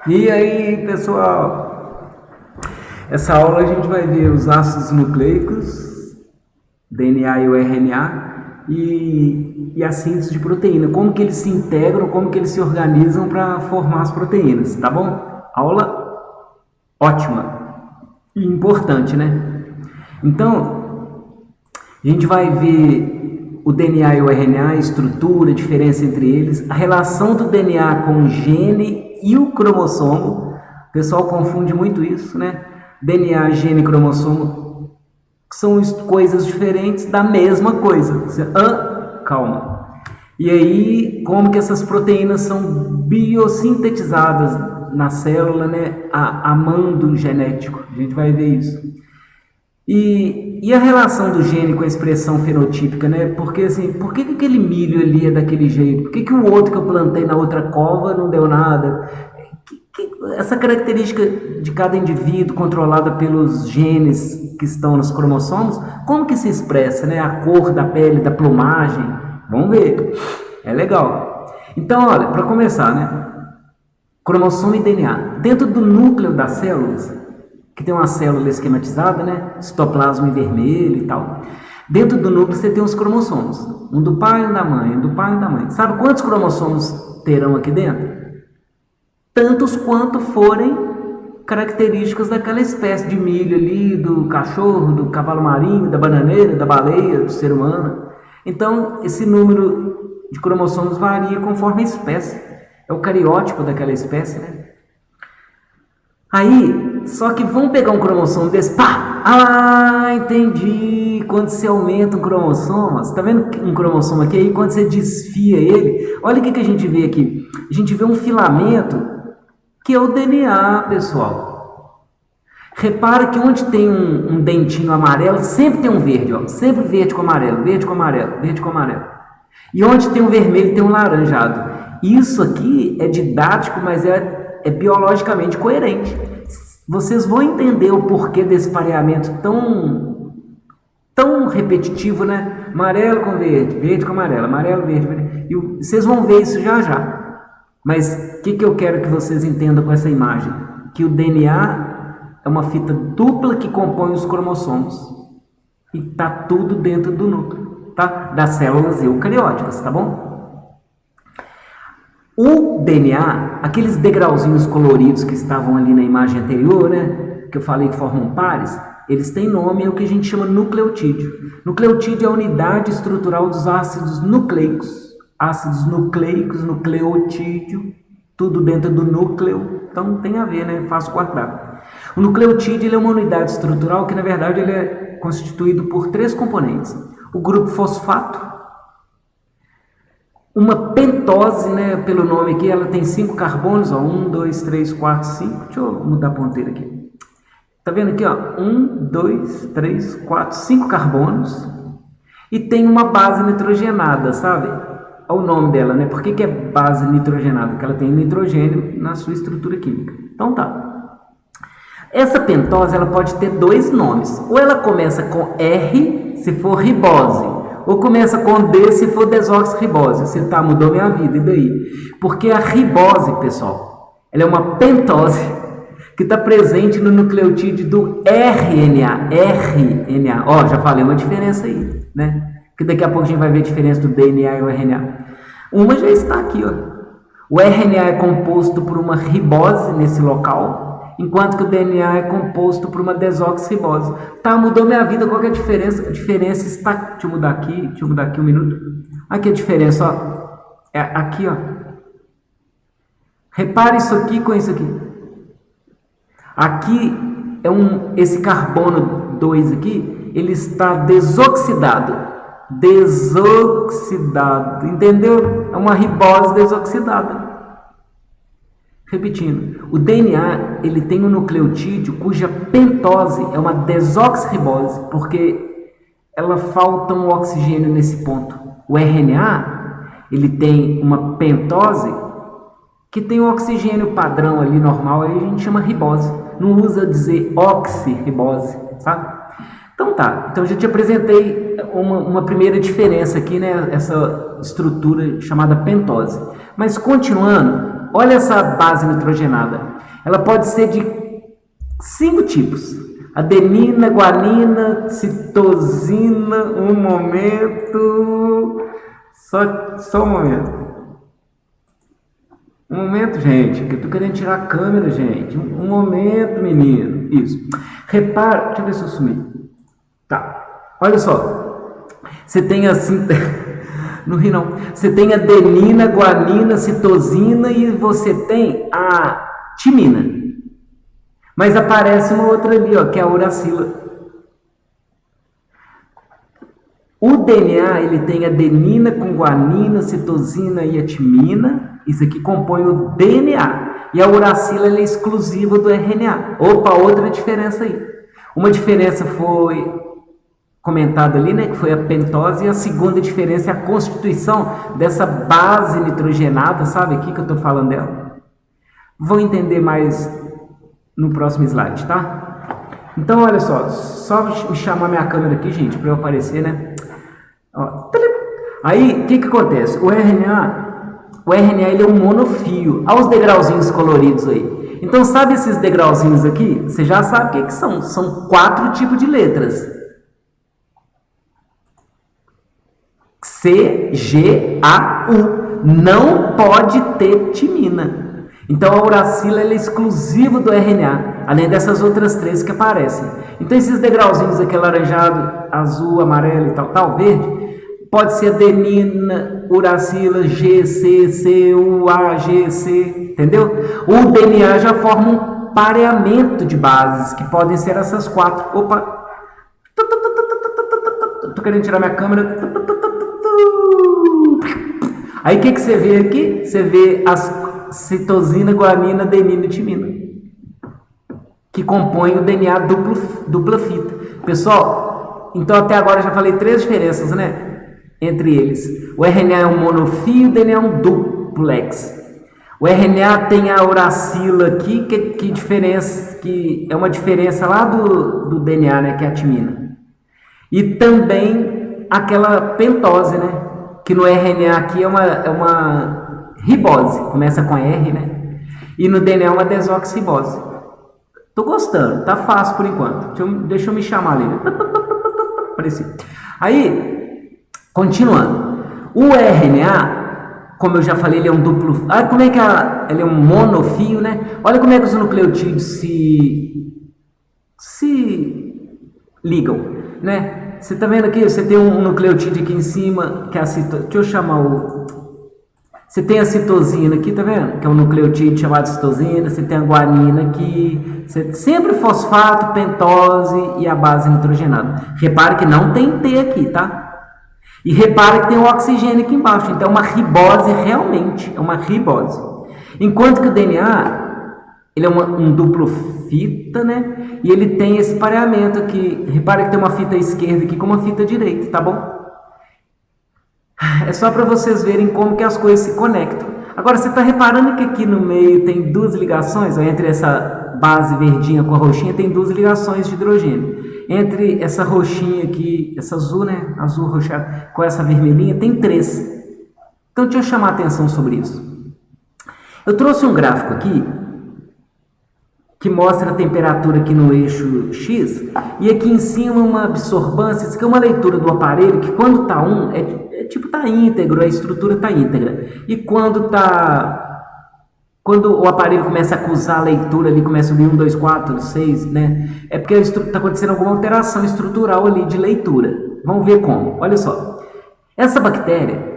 E aí, pessoal? Essa aula a gente vai ver os ácidos nucleicos, DNA e o RNA, e a síntese de proteína, como que eles se integram, como que eles se organizam para formar as proteínas, tá bom? Aula ótima e importante, né? Então, a gente vai ver o DNA e o RNA, a estrutura, a diferença entre eles, a relação do DNA com o gene e o cromossomo. O pessoal confunde muito isso, né? DNA, gene e cromossomo são coisas diferentes da mesma coisa. Você, calma. E aí, como que essas proteínas são biossintetizadas na célula, né? A mando genético. A gente vai ver isso. E a relação do gene com a expressão fenotípica, né? Porque assim, por que aquele milho ali é daquele jeito? Por que o outro que eu plantei na outra cova não deu nada? Essa característica de cada indivíduo controlada pelos genes que estão nos cromossomos, como que se expressa, né? A cor da pele, da plumagem, vamos ver. É legal. Então, olha, para começar, né? Cromossomo e DNA. Dentro do núcleo das células, que tem uma célula esquematizada, né? Citoplasma em vermelho e tal. Dentro do núcleo você tem os cromossomos. Um do pai e um da mãe, um do pai e um da mãe. Sabe quantos cromossomos terão aqui dentro? Tantos quanto forem características daquela espécie de milho ali, do cachorro, do cavalo marinho, da bananeira, da baleia, do ser humano. Então, esse número de cromossomos varia conforme a espécie. É o cariótipo daquela espécie, né? Aí, só que vamos pegar um cromossomo desse, pá! Ah, entendi! Quando você aumenta um cromossomo, você tá vendo um cromossomo aqui? Aí quando você desfia ele, olha o que a gente vê aqui. A gente vê um filamento, que é o DNA, pessoal. Repara que onde tem um dentinho amarelo, sempre tem um verde, ó. Sempre verde com amarelo, verde com amarelo, verde com amarelo. E onde tem um vermelho, tem um laranjado. Isso aqui é didático, mas é biologicamente coerente. Vocês vão entender o porquê desse pareamento tão repetitivo, né? Amarelo com verde, verde com amarelo, amarelo, verde, verde. E vocês vão ver isso já já. Mas o que eu quero que vocês entendam com essa imagem? Que o DNA é uma fita dupla que compõe os cromossomos. E tá tudo dentro do núcleo, tá? Das células eucarióticas, tá bom? O DNA, aqueles degrauzinhos coloridos que estavam ali na imagem anterior, né? Que eu falei que formam pares, eles têm nome, é o que a gente chama nucleotídeo. Nucleotídeo é a unidade estrutural dos ácidos nucleicos. Ácidos nucleicos, nucleotídeo, tudo dentro do núcleo, então tem a ver, né? Fácil guardar. O nucleotídeo ele é uma unidade estrutural que, na verdade, ele é constituído por 3 componentes. O grupo fosfato, uma pentose, né? Pelo nome aqui, ela tem 5 carbonos, ó, 1, 2, 3, 4, 5. Deixa eu mudar a ponteira aqui. Tá vendo aqui, ó? 1, 2, 3, 4, 5 carbonos. E tem uma base nitrogenada, sabe? Olha o nome dela, né? Por que é base nitrogenada? Porque ela tem nitrogênio na sua estrutura química. Então tá. Essa pentose ela pode ter 2 nomes. Ou ela começa com R, se for ribose. Ou começa com D, se for desoxirribose. Você tá, mudou minha vida, e daí? Porque a ribose, pessoal, ela é uma pentose que está presente no nucleotídeo do RNA. RNA. Ó, já falei uma diferença aí, né? Que daqui a pouco a gente vai ver a diferença do DNA e o RNA. Uma já está aqui, ó. O RNA é composto por uma ribose nesse local, enquanto que o DNA é composto por uma desoxirribose. Tá, mudou minha vida, qual que é a diferença? A diferença está... Deixa eu mudar aqui um minuto. Aqui a diferença, ó. É aqui, ó. Repare isso aqui com isso aqui. Aqui é esse carbono 2 aqui, ele está desoxidado. Desoxidado, entendeu? É uma ribose desoxidada. Repetindo, o DNA ele tem um nucleotídeo cuja pentose é uma desoxirribose, porque ela falta um oxigênio nesse ponto. O RNA ele tem uma pentose que tem um oxigênio padrão ali normal, aí a gente chama ribose. Não usa dizer oxirribose, sabe? Então tá, então eu já te apresentei uma primeira diferença aqui, né? Essa estrutura chamada pentose. Mas continuando, Olha essa base nitrogenada. Ela pode ser de 5 tipos. Adenina, guanina, citosina, um momento. Só um momento. Um momento, gente, que eu tô querendo tirar a câmera, gente. Um momento, menino. Isso. Repara, deixa eu ver se eu sumi. Tá. Olha só. Você tem assim. Não ri não. Você tem adenina, guanina, citosina e você tem a timina. Mas aparece uma outra ali, ó, que é a uracila. O DNA, ele tem adenina com guanina, citosina e a timina. Isso aqui compõe o DNA. E a uracila é exclusiva do RNA. Opa, outra diferença aí. Uma diferença foi comentada ali, né, que foi a pentose, e a segunda diferença é a constituição dessa base nitrogenada, sabe aqui que eu estou falando dela? Vou entender mais no próximo slide, tá? Então, olha só me chamar minha câmera aqui, gente, para eu aparecer, né? Ó, aí, o que acontece? O RNA ele é um monofio. Olha os degrauzinhos coloridos aí. Então, sabe esses degrauzinhos aqui? Você já sabe o que são. São 4 tipos de letras. C, G, A, U. Não pode ter timina. Então, a uracila é exclusiva do RNA, além dessas outras 3 que aparecem. Então, esses degrauzinhos aqui, alaranjado, azul, amarelo e tal, verde, pode ser adenina, uracila, G, C, C, U, A, G, C, entendeu? O DNA já forma um pareamento de bases, que podem ser essas 4. Opa! Tô querendo tirar minha câmera. Aí, o que você vê aqui? Você vê as citosina, guanina, adenina e timina, que compõem o DNA dupla fita. Pessoal, então até agora eu já falei 3 diferenças, né? Entre eles. O RNA é um monofio, o DNA é um duplex. O RNA tem a uracila aqui, que é uma diferença lá do DNA, né? Que é a timina. E também aquela pentose, né? Que no RNA aqui é uma ribose, começa com R, né? E no DNA é uma desoxirribose. Tô gostando, tá fácil por enquanto. Deixa eu me chamar ali. Apareci. Aí, continuando. O RNA, como eu já falei, ele é um duplo. Olha como é que ele é um monofio, né? Olha como é que os nucleotídeos se ligam, né? Você tá vendo aqui? Você tem um nucleotídeo aqui em cima, que é a citosina. Deixa eu chamar Você tem a citosina aqui, tá vendo? Que é um nucleotídeo chamado citosina. Você tem a guanina aqui. Sempre fosfato, pentose e a base nitrogenada. Repare que não tem T aqui, tá? E repare que tem o oxigênio aqui embaixo. Então é uma ribose realmente. É uma ribose. Enquanto que o DNA, ele é um duplo fita, né? E ele tem esse pareamento aqui. Repare que tem uma fita esquerda aqui com uma fita direita, tá bom? É só para vocês verem como que as coisas se conectam. Agora, você está reparando que aqui no meio tem 2 ligações? Ó, entre essa base verdinha com a roxinha tem 2 ligações de hidrogênio. Entre essa roxinha aqui, essa azul, né? Azul roxada, com essa vermelhinha, tem 3. Então, deixa eu chamar a atenção sobre isso. Eu trouxe um gráfico aqui que mostra a temperatura aqui no eixo X e aqui em cima uma absorbância. Isso aqui é uma leitura do aparelho que quando está tipo tá íntegro, a estrutura está íntegra. E quando o aparelho começa a acusar a leitura ali, começa a subir 1, 2, 4, 6, né? É porque está acontecendo alguma alteração estrutural ali de leitura. Vamos ver como. Olha só. Essa bactéria,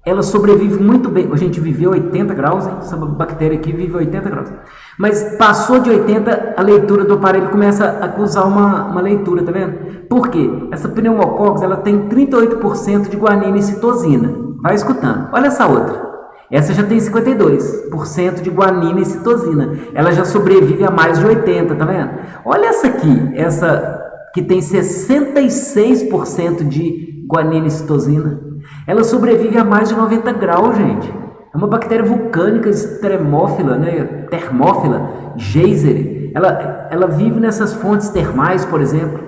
ela sobrevive muito bem. A gente viveu 80 graus, hein? Essa bactéria aqui vive 80 graus. Mas passou de 80, a leitura do aparelho começa a acusar uma leitura, tá vendo? Por quê? Essa pneumococcus, ela tem 38% de guanina e citosina. Vai escutando. Olha essa outra. Essa já tem 52% de guanina e citosina. Ela já sobrevive a mais de 80, tá vendo? Olha essa aqui, essa que tem 66% de guanina e citosina. Ela sobrevive a mais de 90 graus, gente. É uma bactéria vulcânica extremófila, né? Termófila, geyser. Ela vive nessas fontes termais, por exemplo.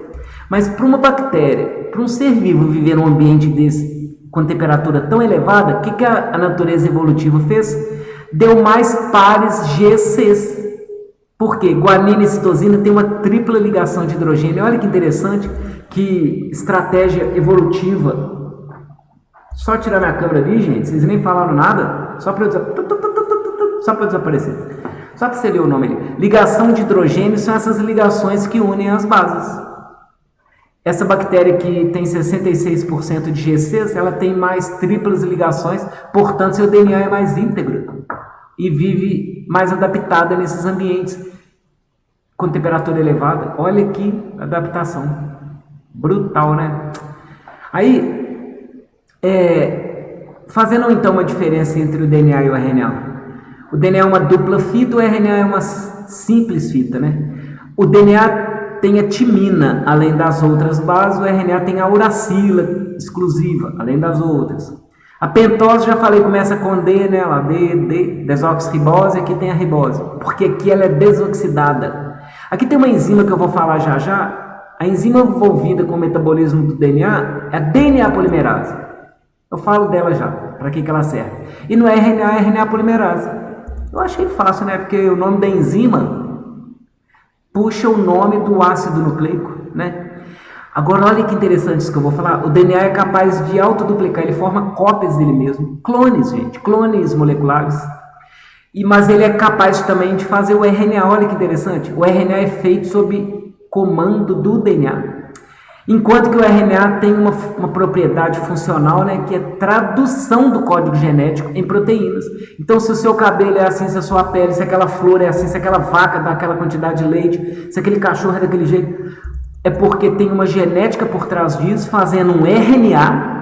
Mas para uma bactéria, para um ser vivo viver num ambiente desse, com temperatura tão elevada, o que a natureza evolutiva fez? deu mais pares GCs. Por quê? Guanina e citosina tem uma tripla ligação de hidrogênio. Olha que interessante, que estratégia evolutiva. Só tirar minha câmera ali, gente, vocês nem falaram nada, só para eu desaparecer. Só para você ler o nome ali. Ligação de hidrogênio são essas ligações que unem as bases. Essa bactéria que tem 66% de GCs, ela tem mais triplas ligações, portanto seu DNA é mais íntegro e vive mais adaptada nesses ambientes com temperatura elevada. Olha que adaptação brutal, né? Aí, fazendo então uma diferença entre o DNA e o RNA. O DNA é uma dupla fita, o RNA é uma simples fita, né? O DNA tem a timina, além das outras bases, o RNA tem a uracila exclusiva, além das outras. A pentose, já falei, começa com D, né? Lá, desoxirribose, aqui tem a ribose, porque aqui ela é desoxidada. Aqui tem uma enzima que eu vou falar já já. A enzima envolvida com o metabolismo do DNA é a DNA polimerase. Eu falo dela já, para que ela serve. E no RNA é RNA polimerase. Eu achei fácil, né? Porque o nome da enzima puxa o nome do ácido nucleico, né? Agora, olha que interessante isso que eu vou falar. O DNA é capaz de autoduplicar, ele forma cópias dele mesmo. Clones, gente, clones moleculares. Mas ele é capaz também de fazer o RNA. Olha que interessante. O RNA é feito sob comando do DNA. Enquanto que o RNA tem uma propriedade funcional, né, que é tradução do código genético em proteínas. Então, se o seu cabelo é assim, se a sua pele, se aquela flor é assim, se aquela vaca dá aquela quantidade de leite, se aquele cachorro é daquele jeito, é porque tem uma genética por trás disso, fazendo um RNA,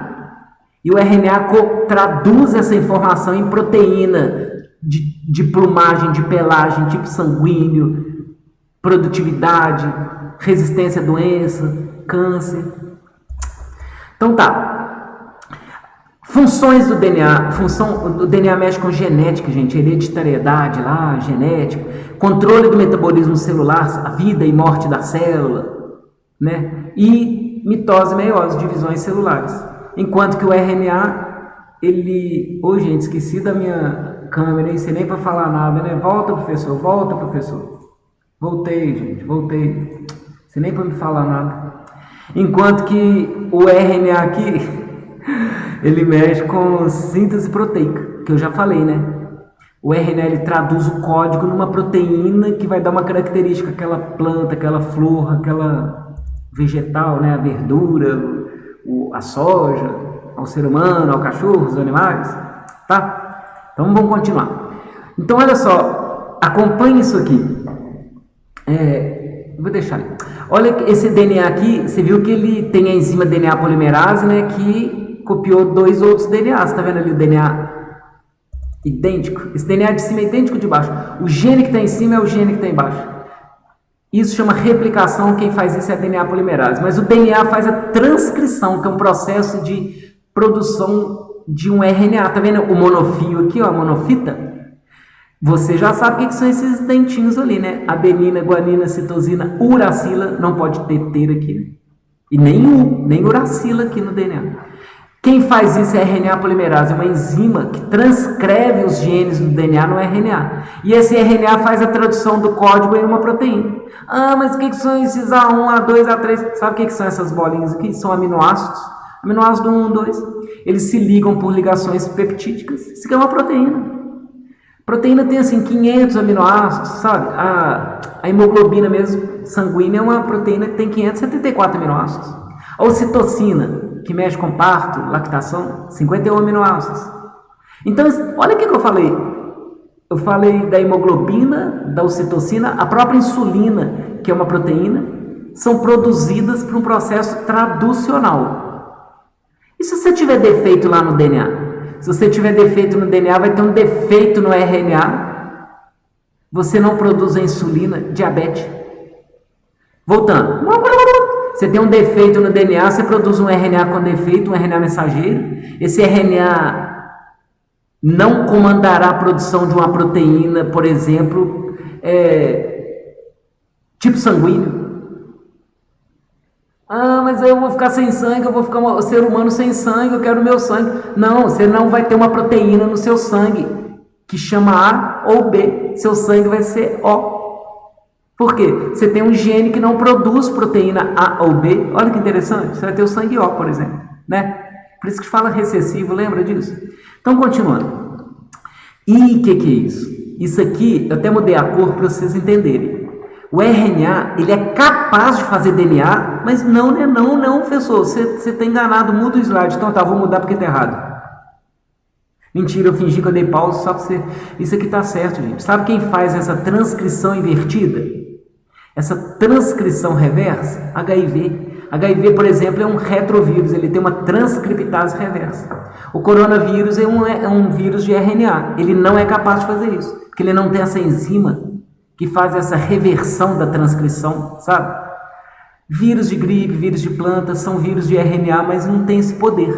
e o RNA traduz essa informação em proteína de plumagem, de pelagem, tipo sanguíneo, produtividade, resistência à doença, câncer. Então tá. Funções do DNA. O DNA mexe com genética, gente, hereditariedade lá, genética, controle do metabolismo celular, a vida e morte da célula, né? E mitose e meiose, divisões celulares. Enquanto que o RNA, ele... gente, esqueci da minha câmera, aí, você nem para falar nada, né? Volta, professor, volta, professor. Voltei, gente, voltei. Você nem para me falar nada. Enquanto que o RNA aqui, ele mexe com síntese proteica, que eu já falei, né? O RNA, ele traduz o código numa proteína que vai dar uma característica àquela planta, aquela flor, aquela vegetal, né? A verdura, a soja, ao ser humano, ao cachorro, aos animais, tá? Então vamos continuar. Então olha só, acompanhe isso aqui. Vou deixar ali. Olha esse DNA aqui, você viu que ele tem a enzima DNA polimerase, né, que copiou dois outros DNAs. Tá vendo ali o DNA idêntico? Esse DNA de cima é idêntico de baixo. O gene que está em cima é o gene que está embaixo. Isso chama replicação, quem faz isso é a DNA polimerase. Mas o DNA faz a transcrição, que é um processo de produção de um RNA. Tá vendo o monofio aqui, ó, a monofita? Você já sabe o que são esses dentinhos ali, né? Adenina, guanina, citosina, uracila, não pode ter aqui, né? E nem uracila aqui no DNA. Quem faz isso é a RNA polimerase, uma enzima que transcreve os genes do DNA no RNA. E esse RNA faz a tradução do código em uma proteína. Ah, mas o que são esses A1, A2, A3? Sabe o que são essas bolinhas aqui? São aminoácidos. Aminoácido 1, 2. Eles se ligam por ligações peptídicas. Isso aqui é uma proteína. Proteína tem assim 500 aminoácidos, sabe? A hemoglobina mesmo sanguínea é uma proteína que tem 574 aminoácidos. A ocitocina, que mexe com parto, lactação, 51 aminoácidos. Então, olha o que eu falei. Eu falei da hemoglobina, da ocitocina, a própria insulina, que é uma proteína, são produzidas por um processo traducional. E se você tiver defeito lá no DNA? Se você tiver defeito no DNA, vai ter um defeito no RNA. Você não produz a insulina, diabetes. Voltando. Você tem um defeito no DNA, você produz um RNA com defeito, um RNA mensageiro. Esse RNA não comandará a produção de uma proteína, por exemplo, tipo sanguíneo. Ah, mas eu vou ficar sem sangue, eu vou ficar um ser humano sem sangue, eu quero o meu sangue. Não, você não vai ter uma proteína no seu sangue que chama A ou B, seu sangue vai ser O. Por quê? Você tem um gene que não produz proteína A ou B. Olha que interessante, você vai ter o sangue O, por exemplo, né? Por isso que fala recessivo, lembra disso? Então, continuando. E o que é isso? Isso aqui, eu até mudei a cor para vocês entenderem. O RNA, ele é capaz de fazer DNA, mas não, né? Não, professor, você está enganado, muda o slide. Então tá, vou mudar porque está errado. Mentira, eu fingi que eu dei pausa só para você... Isso aqui está certo, gente. Sabe quem faz essa transcrição invertida? Essa transcrição reversa? HIV. HIV, por exemplo, é um retrovírus, ele tem uma transcriptase reversa. O coronavírus é um vírus de RNA, ele não é capaz de fazer isso, porque ele não tem essa enzima que faz essa reversão da transcrição, sabe? Vírus de gripe, vírus de planta, são vírus de RNA, mas não tem esse poder.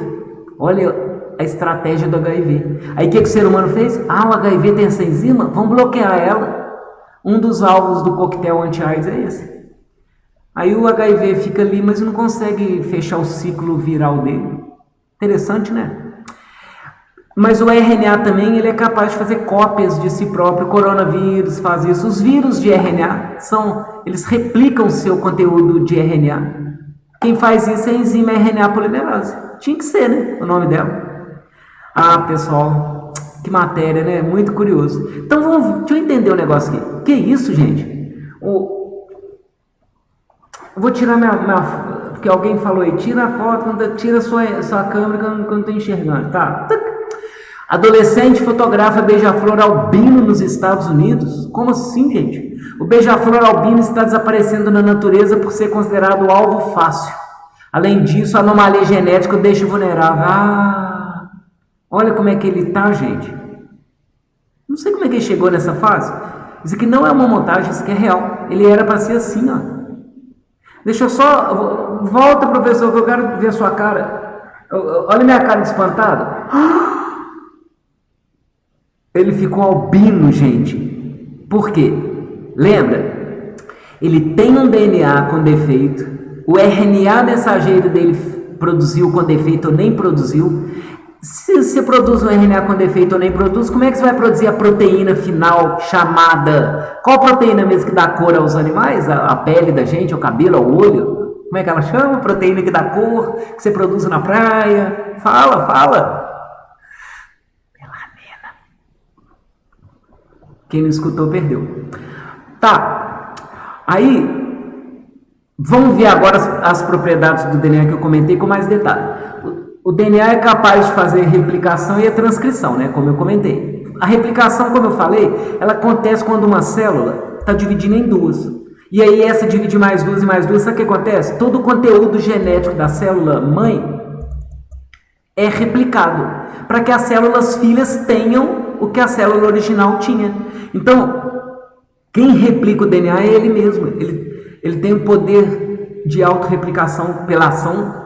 Olha a estratégia do HIV. Aí o que o ser humano fez? O HIV tem essa enzima? Vamos bloquear ela. Um dos alvos do coquetel anti-AIDS é esse. Aí o HIV fica ali, mas não consegue fechar o ciclo viral dele. Interessante, né? Mas o RNA também ele é capaz de fazer cópias de si próprio. O coronavírus faz isso. Os vírus de RNA, eles replicam o seu conteúdo de RNA. Quem faz isso é a enzima RNA polimerase. Tinha que ser, né? O nome dela. Pessoal, que matéria, né? Muito curioso. Então, deixa eu entender o negócio aqui. Que isso, gente? Vou tirar porque alguém falou aí, tira a foto, tira a sua câmera que eu não estou enxergando. Tá. Adolescente fotografa beija-flor albino nos Estados Unidos? Como assim, gente? O beija-flor albino está desaparecendo na natureza por ser considerado alvo fácil. Além disso, a anomalia genética o deixa vulnerável. Olha como é que ele tá, gente. Não sei como é que ele chegou nessa fase. Isso aqui não é uma montagem, isso aqui é real. Ele era para ser assim, ó. Deixa eu só... Volta, professor, que eu quero ver a sua cara. Olha minha cara de espantado. Ele ficou albino, gente. Por quê? Lembra? Ele tem um DNA com defeito. O RNA mensageiro dele produziu com defeito ou nem produziu. Se você produz um RNA com defeito ou nem produz, como é que você vai produzir a proteína final chamada... Qual proteína mesmo que dá cor aos animais? A pele da gente, o cabelo, o olho? Como é que ela chama? Proteína que dá cor, que você produz na praia? Fala. Melanina. Quem não escutou, perdeu. Tá. Aí, vamos ver agora as propriedades do DNA que eu comentei com mais detalhe. O DNA é capaz de fazer replicação e a transcrição, né? Como eu comentei. A replicação, como eu falei, ela acontece quando uma célula está dividindo em duas. E aí essa divide mais duas e mais duas, sabe o que acontece? Todo o conteúdo genético da célula mãe é replicado para que as células filhas tenham o que a célula original tinha. Então, quem replica o DNA é ele mesmo. Ele tem o poder de autorreplicação pela ação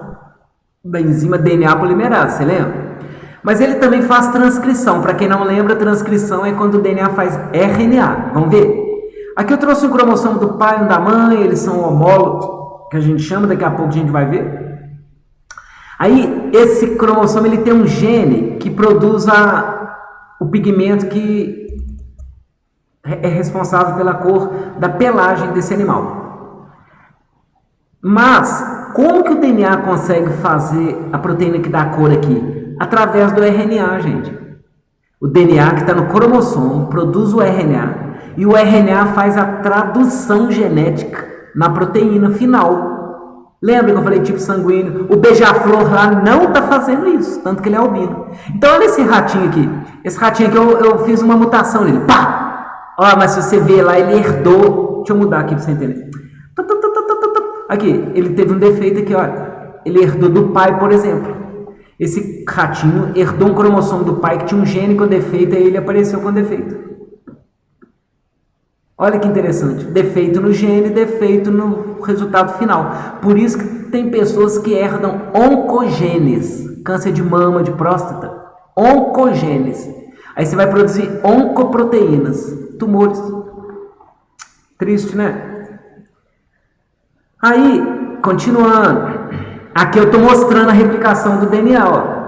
da enzima DNA polimerase, você lembra? Mas ele também faz transcrição. Para quem não lembra, transcrição é quando o DNA faz RNA. Vamos ver? Aqui eu trouxe um cromossomo do pai e um da mãe, eles são homólogos, que a gente chama, daqui a pouco a gente vai ver. Aí, esse cromossomo ele tem um gene que produz o pigmento que é responsável pela cor da pelagem desse animal. Mas, como que o DNA consegue fazer a proteína que dá cor aqui? Através do RNA, gente. O DNA que está no cromossomo produz o RNA e o RNA faz a tradução genética na proteína final. Lembra que eu falei tipo sanguíneo? O beija-flor lá não está fazendo isso, tanto que ele é albino. Então olha esse ratinho aqui. Esse ratinho aqui eu fiz uma mutação nele. Pá! Ó, mas se você ver lá, ele herdou... Deixa eu mudar aqui para você entender. Aqui, ele teve um defeito aqui, olha. Ele herdou do pai, por exemplo. Esse ratinho herdou um cromossomo do pai que tinha um gene com defeito, aí ele apareceu com defeito. Olha que interessante. Defeito no gene, defeito no resultado final. Por isso que tem pessoas que herdam oncogenes. Câncer de mama, de próstata. Oncogenes. Aí você vai produzir oncoproteínas. Tumores. Triste, né? Aí, continuando. Aqui eu estou mostrando a replicação do DNA. Ó.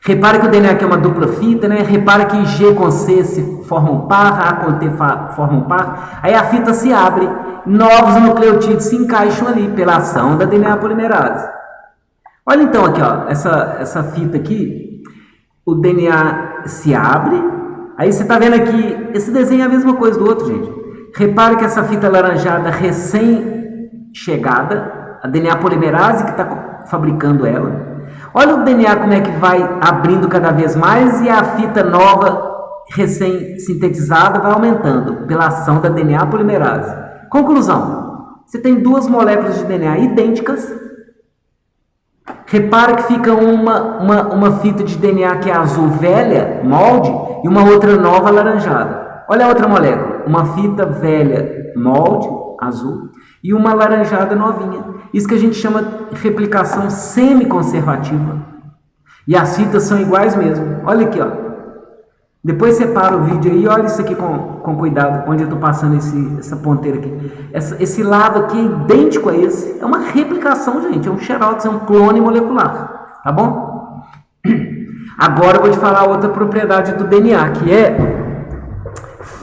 Repara que o DNA aqui é uma dupla fita, né? Repara que G com C se forma um par, A com T forma um par. Aí a fita se abre, novos nucleotídeos se encaixam ali pela ação da DNA polimerase. Olha então aqui, ó, essa fita aqui, o DNA se abre. Aí você está vendo aqui, esse desenho é a mesma coisa do outro, gente. Repara que essa fita laranjada recém-chegada, a DNA polimerase que está fabricando ela. Olha o DNA como é que vai abrindo cada vez mais e a fita nova, recém-sintetizada, vai aumentando pela ação da DNA polimerase. Conclusão, você tem duas moléculas de DNA idênticas. Repara que fica uma fita de DNA que é azul velha, molde, e uma outra nova laranjada. Olha a outra molécula, uma fita velha, molde, azul, e uma laranjada novinha. Isso que a gente chama de replicação semi-conservativa. E as fitas são iguais mesmo. Olha aqui, ó. Depois separa o vídeo aí, olha isso aqui com cuidado, onde eu estou passando essa ponteira aqui. Esse lado aqui é idêntico a esse. É uma replicação, gente. É um xerox, é um clone molecular. Tá bom? Agora eu vou te falar outra propriedade do DNA, que é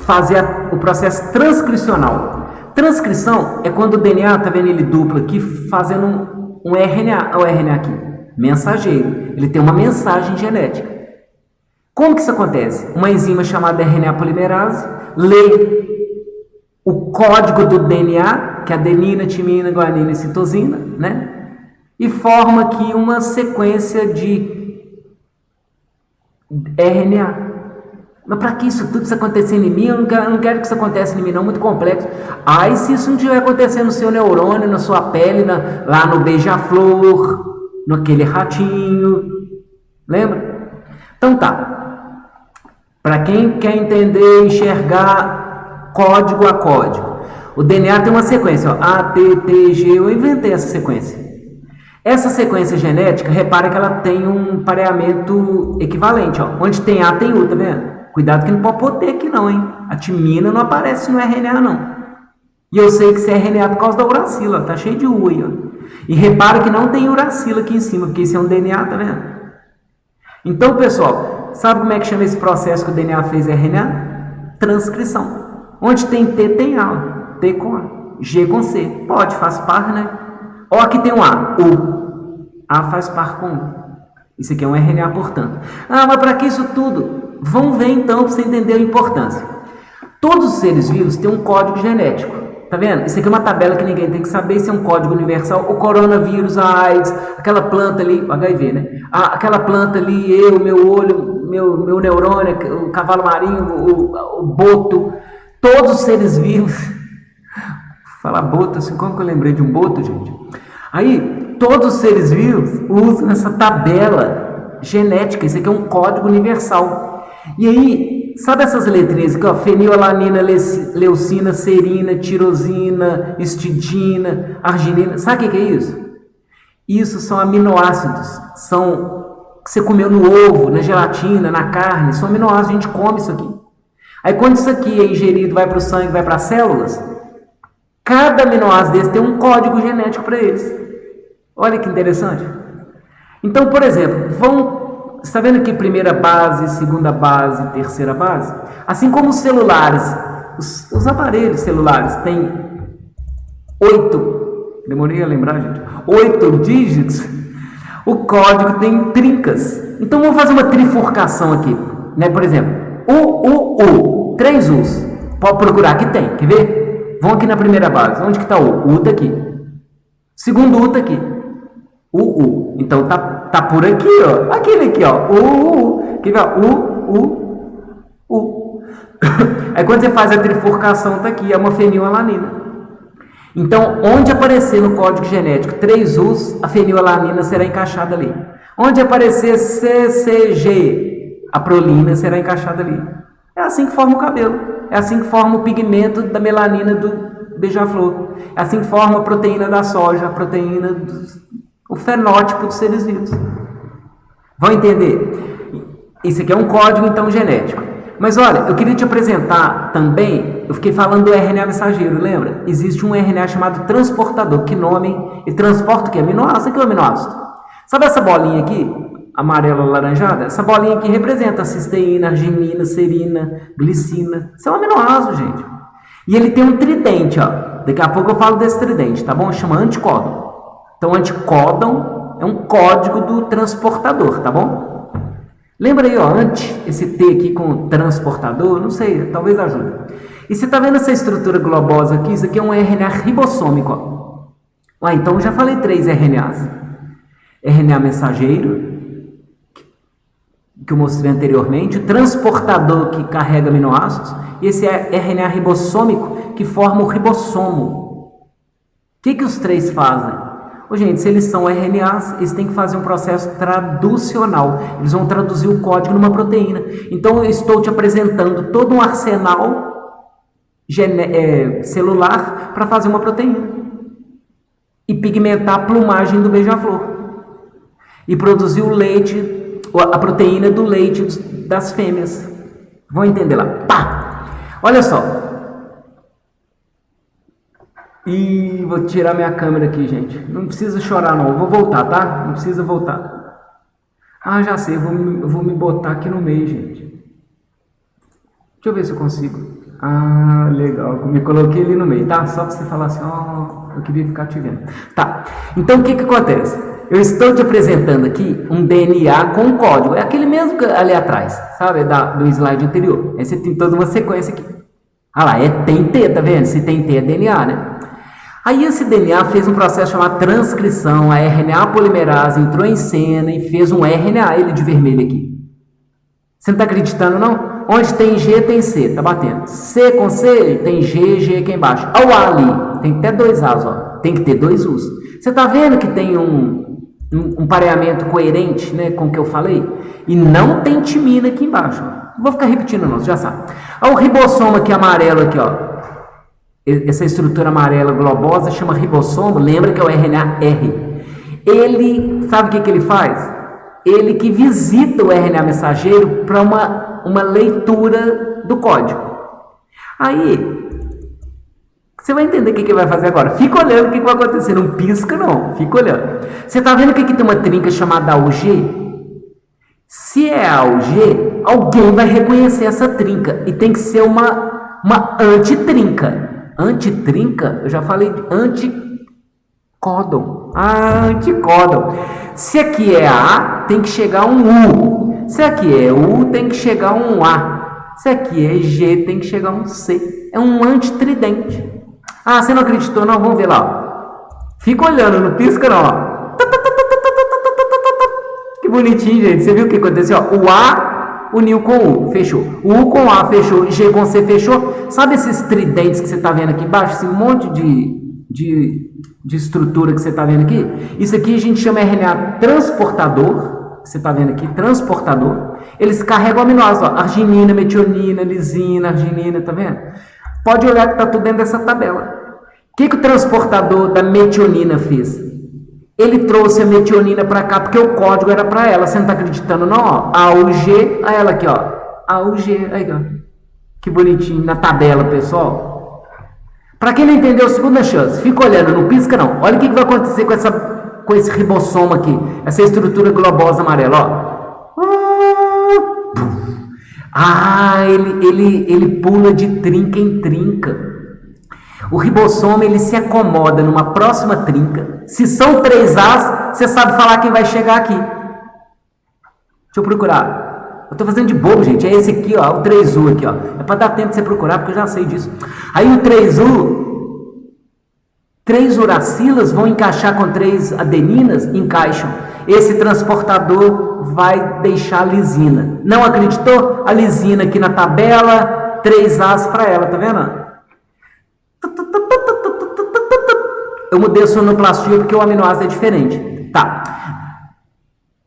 fazer o processo transcricional. Transcrição é quando o DNA, tá vendo ele duplo aqui, fazendo um RNA. Olha o RNA aqui, mensageiro. Ele tem uma mensagem genética. Como que isso acontece? Uma enzima chamada RNA polimerase lê o código do DNA, que é adenina, timina, guanina e citosina, né? E forma aqui uma sequência de RNA. Mas para que isso tudo isso acontecer em mim? Eu não quero que isso aconteça em mim, não, muito complexo. Aí se isso não estiver acontecendo no seu neurônio, na sua pele, lá no beija-flor, naquele ratinho, lembra? Então tá. Para quem quer entender, enxergar código a código, o DNA tem uma sequência, ó, A, T, T, G, eu inventei essa sequência. Essa sequência genética, repara que ela tem um pareamento equivalente, ó. Onde tem A, tem U, tá vendo? Cuidado que não pode pôr T aqui não, hein? A timina não aparece no RNA, não. E eu sei que isso é RNA por causa da uracila, ó. Tá cheio de U aí, ó. E repara que não tem uracila aqui em cima, porque isso é um DNA, tá vendo? Então, pessoal, sabe como é que chama esse processo que o DNA fez RNA? Transcrição. Onde tem T, tem A, ó. T com A. G com C. Pode, faz par, né? Ó, aqui tem um A, U. A faz par com U. Isso aqui é um RNA, portanto. Ah, mas para que isso tudo? Vamos ver então para você entender a importância. Todos os seres vivos têm um código genético. Tá vendo? Isso aqui é uma tabela que ninguém tem que saber. Isso é um código universal. O coronavírus, a AIDS, aquela planta ali, o HIV, né? Aquela planta ali, eu, meu olho, meu neurônio, o cavalo marinho, o boto. Todos os seres vivos. Falar boto, assim, como que eu lembrei de um boto, gente? Aí, todos os seres vivos usam essa tabela genética. Isso aqui é um código universal. E aí, sabe essas letrinhas aqui, ó? Fenilalanina, leucina, serina, tirosina, histidina, arginina. Sabe o que é isso? Isso são aminoácidos. São que você comeu no ovo, na gelatina, na carne. São aminoácidos, a gente come isso aqui. Aí quando isso aqui é ingerido, vai para o sangue, vai para as células, cada aminoácido desse tem um código genético para eles. Olha que interessante. Então, por exemplo, você está vendo aqui primeira base, segunda base, terceira base? Assim como os celulares, os aparelhos celulares têm 8, demorei a lembrar, gente, 8 dígitos, o código tem trincas. Então vamos fazer uma trifurcação aqui, né? Por exemplo, U, 3 U's. Pode procurar, aqui tem, quer ver? Vamos aqui na primeira base, onde que está o U? Está aqui. Segundo U está aqui. U. Então tá por aqui, ó. Aquele aqui, ó. Quer ver? U. Aí quando você faz a trifurcação, tá aqui, é uma fenilalanina. Então, onde aparecer no código genético 3 U's, a fenilalanina será encaixada ali. Onde aparecer CCG, a prolina será encaixada ali. É assim que forma o cabelo. É assim que forma o pigmento da melanina do beija-flor. É assim que forma a proteína da soja, a proteína o fenótipo dos seres vivos. Vão entender? Isso aqui é um código, então, genético. Mas olha, eu queria te apresentar também, eu fiquei falando do RNA mensageiro, lembra? Existe um RNA chamado transportador. Que nome? Ele transporta o quê? Aminoácido. Aqui é o aminoácido. Sabe essa bolinha aqui? amarela laranjada? Essa bolinha aqui representa a cisteína, arginina, serina, glicina. São aminoácidos, gente. E ele tem um tridente, ó. Daqui a pouco eu falo desse tridente, tá bom? Chama anticódon. Então, anticódon é um código do transportador, tá bom? Lembra aí, ó, esse T aqui com transportador, não sei, talvez ajude. E você tá vendo essa estrutura globosa aqui? Isso aqui é um RNA ribossômico, ó. Então, eu já falei 3 RNAs. RNA mensageiro, que eu mostrei anteriormente, o transportador que carrega aminoácidos, e esse é RNA ribossômico que forma o ribossomo. O que os 3 fazem? Gente, se eles são RNAs, eles têm que fazer um processo traducional. Eles vão traduzir o código numa proteína. Então, eu estou te apresentando todo um arsenal celular para fazer uma proteína. E pigmentar a plumagem do beija-flor. E produzir o leite, a proteína do leite das fêmeas. Vão entender lá. Pá! Olha só. E vou tirar minha câmera aqui, gente. Não precisa chorar, não. Eu vou voltar, tá? Não precisa voltar. Ah, já sei. Eu vou me botar aqui no meio, gente. Deixa eu ver se eu consigo. Ah, legal. Eu me coloquei ali no meio, tá? Só pra você falar assim, ó, eu queria ficar te vendo. Tá. Então, o que acontece? Eu estou te apresentando aqui um DNA com um código. É aquele mesmo que ali atrás, sabe? Do slide anterior. Aí você tem toda uma sequência aqui. Ah lá, tem T, tá vendo? Se tem T é DNA, né? Aí esse DNA fez um processo chamado transcrição, a RNA polimerase entrou em cena e fez um RNA, ele de vermelho aqui. Você não está acreditando, não? Onde tem G, tem C, tá batendo. C com C, tem G aqui embaixo. Olha o A ali, tem até 2 As, ó. Tem que ter 2 U's. Você está vendo que tem um pareamento coerente, né, com o que eu falei? E não tem timina aqui embaixo. Não vou ficar repetindo, não, você já sabe. Olha o ribossomo aqui amarelo, aqui, ó. Essa estrutura amarela globosa chama ribossomo, lembra que é o RNA R. Ele, sabe o que ele faz? Ele que visita o RNA mensageiro para uma leitura do código. Aí, você vai entender o que ele vai fazer agora. Fica olhando o que vai acontecer, não pisca não, fica olhando. Você está vendo que aqui tem uma trinca chamada AUG? Se é AUG, alguém vai reconhecer essa trinca e tem que ser uma antitrinca. Antitrinca, eu já falei de anticódon. Anticódon. Se aqui é A, tem que chegar um U. Se aqui é U, tem que chegar um A. Se aqui é G, tem que chegar um C. É um antitridente. Ah, você não acreditou? Não, vamos ver lá. Fica olhando, não pisca não. Que bonitinho, gente. Você viu o que aconteceu? O A uniu com o U, fechou. O U com A, fechou. G com C, fechou. Sabe esses tridentes que você está vendo aqui embaixo? Esse monte de estrutura que você está vendo aqui? Isso aqui a gente chama RNA transportador. Você está vendo aqui, transportador. Eles carregam aminoácidos, ó, arginina, metionina, lisina, arginina, tá vendo? Pode olhar que está tudo dentro dessa tabela. O que o transportador da metionina fez? Ele trouxe a metionina para cá porque o código era para ela. Você não está acreditando, não? Ó. AUG, a ela aqui, ó. AUG, aí, ó. Que bonitinho na tabela, pessoal. Para quem não entendeu, segunda chance. Fica olhando, não pisca, não. Olha o que vai acontecer com esse ribossomo aqui. Essa estrutura globosa amarela, ó. Ah, ele pula de trinca em trinca. O ribossomo, ele se acomoda numa próxima trinca. Se são 3 As, você sabe falar quem vai chegar aqui. Deixa eu procurar. Eu tô fazendo de bobo, gente. É esse aqui, ó, o 3U aqui, ó. É para dar tempo de você procurar, porque eu já sei disso. Aí o 3U, 3 uracilas vão encaixar com 3 adeninas, encaixam. Esse transportador vai deixar a lisina. Não acreditou? A lisina aqui na tabela, 3 As para ela, tá vendo? Eu mudei a sonoplastia porque o aminoácido é diferente. Tá.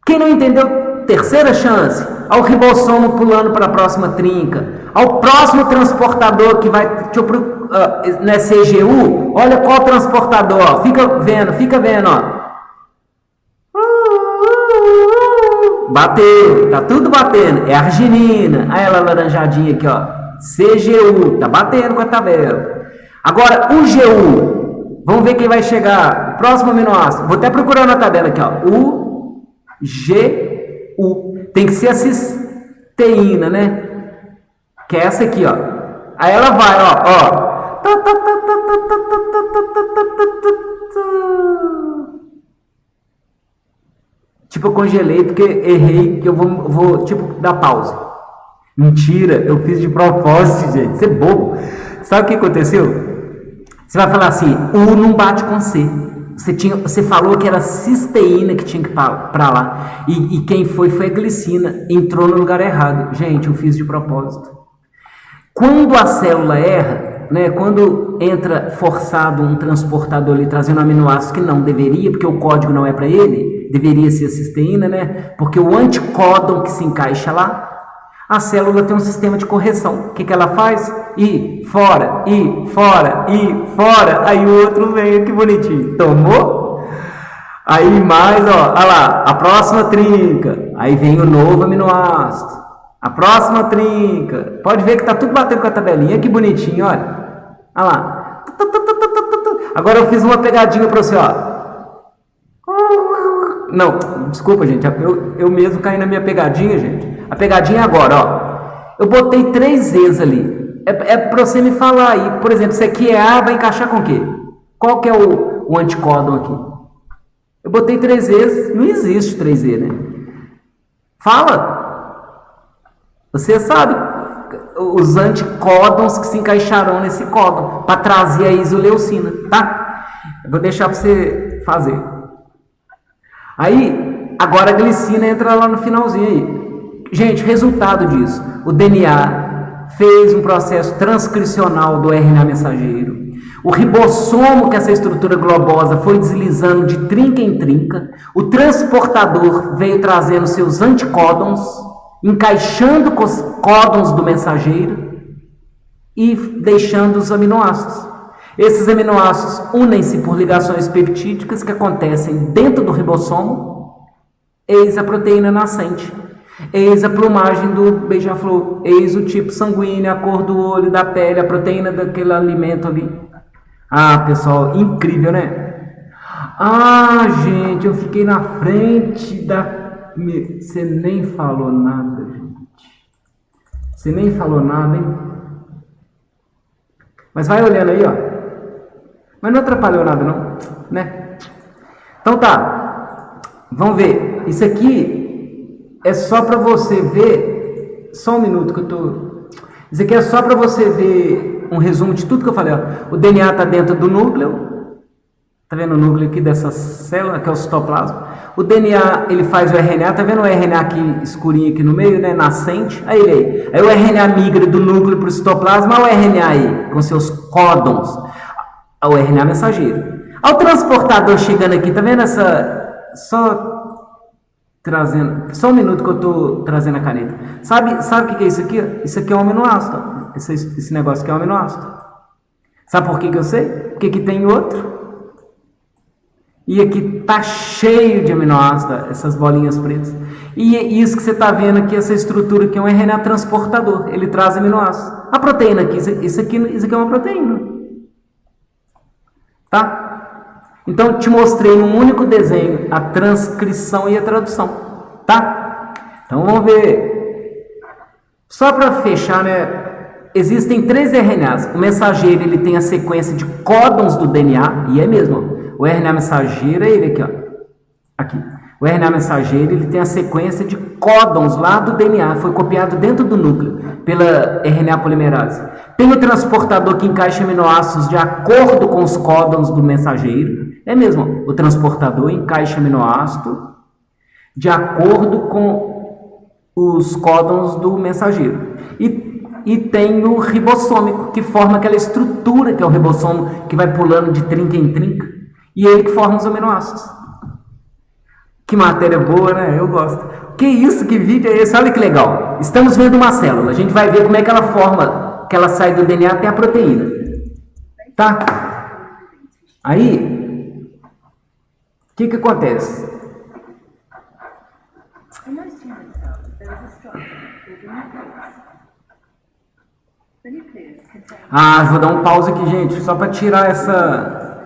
Quem não entendeu, terceira chance. Ao ribossomo pulando para a próxima trinca. Ao próximo transportador que vai... não é CGU? Olha qual transportador. Ó. Fica vendo, ó. Bateu. Tá tudo batendo. É arginina. Aí ela laranjadinha aqui, ó. CGU. Tá batendo com a tabela. Agora, o GU. Vamos ver quem vai chegar. Próximo aminoácido. Vou até procurar na tabela aqui, ó. U, G, Tem que ser a cisteína, né? Que é essa aqui, ó. Aí ela vai, ó. Tipo, eu congelei porque errei, que eu vou tipo, dar pausa. Mentira, eu fiz de propósito, gente. Você é bobo. Sabe o que aconteceu? Você vai falar assim, U não bate com C. Você falou que era cisteína que tinha que ir para lá. E quem foi a glicina. Entrou no lugar errado. Gente, eu fiz de propósito. Quando a célula erra, né, quando entra forçado um transportador ali trazendo aminoácidos que não deveria, porque o código não é para ele, deveria ser a cisteína, né? Porque o anticódon que se encaixa lá, a célula tem um sistema de correção. O que ela faz? Fora. Aí o outro vem, que bonitinho. Tomou? Aí mais, ó, olha lá, a próxima trinca. Aí vem o novo aminoácido. A próxima trinca. Pode ver que tá tudo batendo com a tabelinha. Que bonitinho, olha. Olha lá. Agora eu fiz uma pegadinha para você, ó. Não, desculpa, gente. Eu mesmo caí na minha pegadinha, gente. A pegadinha é agora, ó. Eu botei 3 Z's ali. É para você me falar aí. Por exemplo, isso aqui é A, vai encaixar com o quê? Qual que é o anticódon aqui? Eu botei 3 Z's. Não existe 3Z, né? Fala. Você sabe os anticódons que se encaixarão nesse códon para trazer a isoleucina, tá? Eu vou deixar para você fazer. Aí, agora a glicina entra lá no finalzinho aí. Gente, resultado disso. O DNA fez um processo transcricional do RNA mensageiro. O ribossomo, que é essa estrutura globosa, foi deslizando de trinca em trinca. O transportador veio trazendo seus anticódons, encaixando com os códons do mensageiro e deixando os aminoácidos. Esses aminoácidos unem-se por ligações peptídicas que acontecem dentro do ribossomo. Eis a proteína nascente. Eis a plumagem do beija-flor. Eis o tipo sanguíneo, a cor do olho, da pele, a proteína daquele alimento ali. Ah, pessoal, incrível, né? Ah, gente, eu fiquei na frente da... Você nem falou nada, gente. Você nem falou nada, hein? Mas vai olhando aí, ó. Mas não atrapalhou nada, não, né? Então tá. Vamos ver. Isso aqui é só para você ver. Só um minuto que eu tô. Isso aqui é só para você ver um resumo de tudo que eu falei. Ó. O DNA está dentro do núcleo. Tá vendo o núcleo aqui dessa célula, que é o citoplasma? O DNA, ele faz o RNA, tá vendo o RNA aqui, escurinho aqui no meio, né, nascente? Aí ele aí. Aí o RNA migra do núcleo para o citoplasma, olha o RNA aí, com seus códons. O RNA mensageiro. Olha o transportador chegando aqui, tá vendo essa... Só um minuto que eu tô trazendo a caneta. Sabe o que é isso aqui? Isso aqui é um aminoácido. Esse negócio aqui é um aminoácido. Sabe por que eu sei? Porque aqui tem outro. E aqui tá cheio de aminoácidos, essas bolinhas pretas. E isso que você está vendo aqui, essa estrutura aqui é um RNA transportador. Ele traz aminoácidos. A proteína aqui, isso aqui é uma proteína. Tá? Então, te mostrei num único desenho a transcrição e a tradução. Tá? Então, vamos ver. Só para fechar, né? Existem 3 RNAs. O mensageiro, ele tem a sequência de códons do DNA. E é mesmo, ó. O RNA mensageiro é ele aqui, ó. Aqui. O RNA mensageiro, ele tem a sequência de códons lá do DNA. Foi copiado dentro do núcleo pela RNA polimerase. Tem o transportador que encaixa aminoácidos de acordo com os códons do mensageiro. É mesmo, o transportador encaixa aminoácido de acordo com os códons do mensageiro. E tem o ribossômico, que forma aquela estrutura que é o ribossomo, que vai pulando de trinca em trinca. E é ele que forma os aminoácidos. Que matéria boa, né? Eu gosto. Que isso? Que vídeo é esse? Olha que legal. Estamos vendo uma célula. A gente vai ver como é que ela forma, que ela sai do DNA até a proteína. Tá? Aí, o que acontece? Ah, vou dar um pause aqui, gente, só para tirar essa...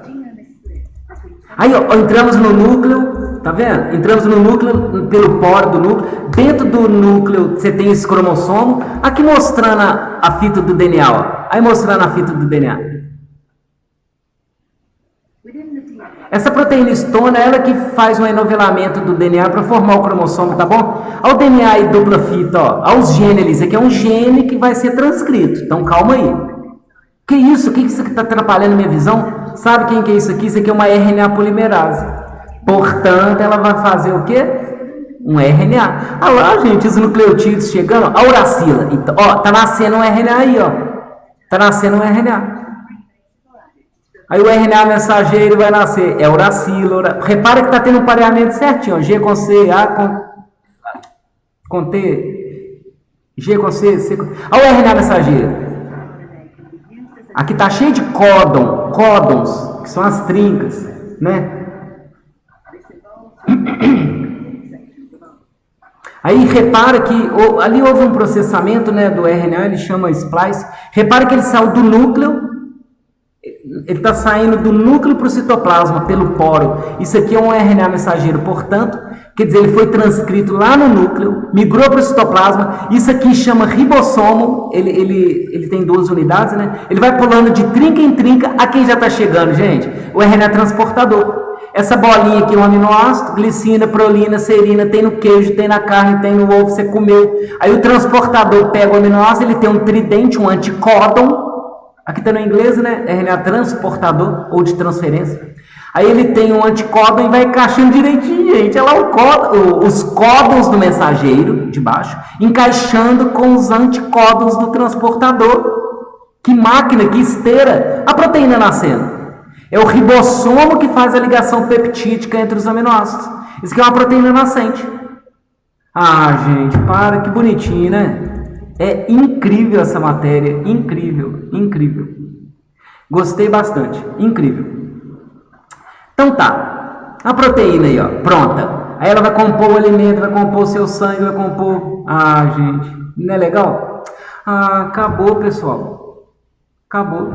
Aí, ó, entramos no núcleo, tá vendo? Entramos no núcleo, pelo poro do núcleo. Dentro do núcleo você tem esse cromossomo. Aqui mostrando a fita do DNA, ó. Aí mostrando a fita do DNA. Essa proteína histona é ela que faz um enovelamento do DNA para formar o cromossomo, tá bom? Olha o DNA e dupla fita, ó. Olha os genes ali. Isso aqui é um gene que vai ser transcrito. Então calma aí. Que isso? O que isso aqui está atrapalhando a minha visão? Sabe quem que é isso aqui? Isso aqui é uma RNA polimerase. Portanto, ela vai fazer o quê? Um RNA. Olha lá, gente, os nucleotídeos chegando. A uracila. Então, ó, tá nascendo um RNA aí, ó. Tá nascendo um RNA. Aí o RNA mensageiro vai nascer. É uracila. Repara que tá tendo um pareamento certinho, ó. G com C, A com T. G com C, C com... Olha o RNA mensageiro. Aqui tá cheio de códons, que são as trincas, né? Aí repara que ali houve um processamento, né, do RNA, ele chama splice. Repara que ele saiu do núcleo, ele está saindo do núcleo para o citoplasma pelo poro. Isso aqui é um RNA mensageiro, portanto, quer dizer, ele foi transcrito lá no núcleo, migrou para o citoplasma. Isso aqui chama ribossomo. Ele tem 2 unidades, né? Ele vai pulando de trinca em trinca. A quem já está chegando, gente? O RNA transportador. Essa bolinha aqui é um aminoácido, glicina, prolina, serina, tem no queijo, tem na carne, tem no ovo, você comeu. Aí o transportador pega o aminoácido, ele tem um tridente, um anticódon. Aqui está no inglês, né? RNA transportador ou de transferência. Aí ele tem um anticódon e vai encaixando direitinho, gente. Olha lá os códons do mensageiro, de baixo, encaixando com os anticódons do transportador. Que máquina, que esteira. A proteína nascendo. É o ribossomo que faz a ligação peptídica entre os aminoácidos. Isso aqui é uma proteína nascente. Ah, gente, para, que bonitinho, né? É incrível essa matéria, incrível, incrível. Gostei bastante, incrível. Então tá, a proteína aí, ó, pronta. Aí ela vai compor o alimento, vai compor o seu sangue, vai compor... Ah, gente, não é legal? Ah, acabou, pessoal. Acabou.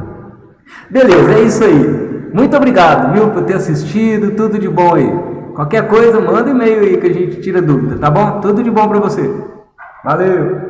Beleza, é isso aí. Muito obrigado, viu, por ter assistido, tudo de bom aí. Qualquer coisa, manda e-mail aí que a gente tira dúvida, tá bom? Tudo de bom pra você. Valeu!